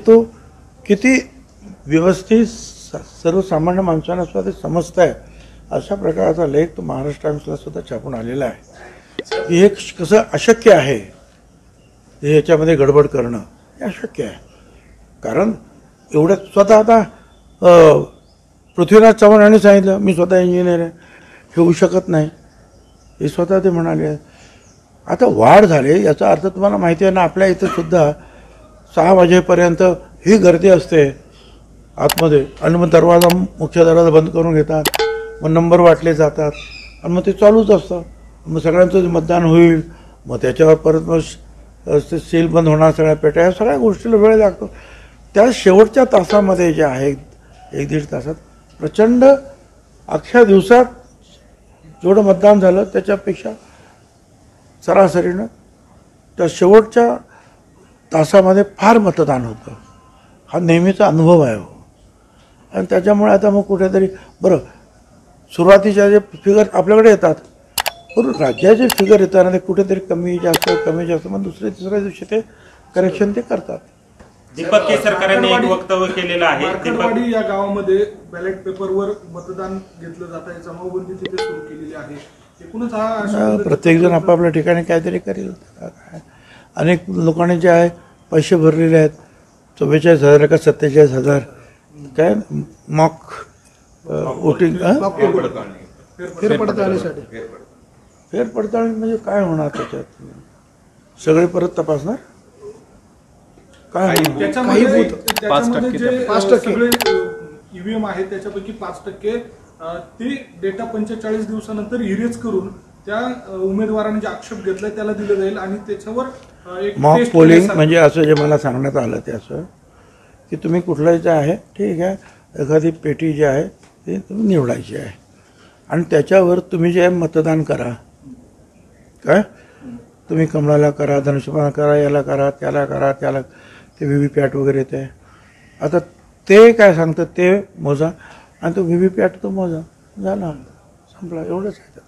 तो किती व्यवस्थित सर्वसामान्य माणसांना सुद्धा ते समजत आहे अशा प्रकारचा लेख तो महाराष्ट्र टाइम्सला सुद्धा छापून आलेला आहे की हे कसं अशक्य आहे, हे याच्यामध्ये गडबड करणं हे अशक्य आहे. कारण एवढ्यात स्वतः आता पृथ्वीराज चव्हाण यांनी सांगितलं मी स्वतः इंजिनियर आहे, हे होऊ शकत नाही, हे स्वतः ते म्हणाले. आता वाढ झाली याचा अर्थ तुम्हाला माहिती आहे ना, आपल्या इथं सुद्धा 6 वाजेपर्यंत ही गर्दी असते आतमध्ये आणि मग मुख्य दरवाजा बंद करून घेतात, मग नंबर वाटले जातात आणि मग ते चालूच असतं. मग सगळ्यांचं मतदान होईल, मग त्याच्यावर परत मग सील बंद होणार सगळ्या पेट्या, या सगळ्या गोष्टीला वेळ लागतो. त्या शेवटच्या तासामध्ये जे आहे 1-1.5 तासात प्रचंड अख्ख्या दिवसात जेवढं मतदान झालं त्याच्यापेक्षा सरासरीनं त्या शेवटच्या तासामध्ये फार मतदान होतं. हा नेहमीचा अनुभव आहे हो. आणि त्याच्यामुळे आता मग कुठेतरी बरं सुरुवातीच्या जे फिगर आपल्याकडे येतात, बरोबर राज्याचे फिगर येताना ते कुठेतरी कमी जास्त मग दुसऱ्या तिसऱ्या दिवशी ते करेक्शन ते करतात. दीपक केसरकरांनी एक वक्तव्य केलेलं आहे. मार्कटवाडी या गावामध्ये बॅलेट पेपरवर मतदान घेतलं जात आहे, जमावबंदी तिथे सुरू केलेली आहे. एकूणच हा प्रत्येकजण आपापल्या ठिकाणी काहीतरी करेल. अनेक लोकांनी जे आहे पैसे भरलेले आहेत, 44,000 का 47,000 काय मॉक वोटिंग फेरपडताळणी म्हणजे काय होणार त्याच्यात, सगळे परत तपासणार काय होणार? त्याच्यामध्ये जे 5% ईव्हीएम आहे त्याच्यापैकी 5% ते डेटा 45 दिवसानंतर इरेज करून त्या उमेदवाराने जे आक्षेप घेतलाय त्याला दिलं जाईल आणि त्याच्यावर एक मॉक पोलिंग म्हणजे असं जे मला सांगण्यात आलं ते असं की तुम्ही कुठलंही जे आहे ठीक आहे, एखादी पेटी जी आहे ती तुम्ही निवडायची आहे आणि त्याच्यावर तुम्ही जे मतदान करा, काय तुम्ही कमळाला करा, धनुष्यबाण करा, याला करा, त्याला ते व्हीव्हीपॅट वगैरे ते. आता ते काय सांगतं ते मोजा आणि तो व्हीव्हीपॅट तो मोजा, झाला संपला, एवढंच आहे.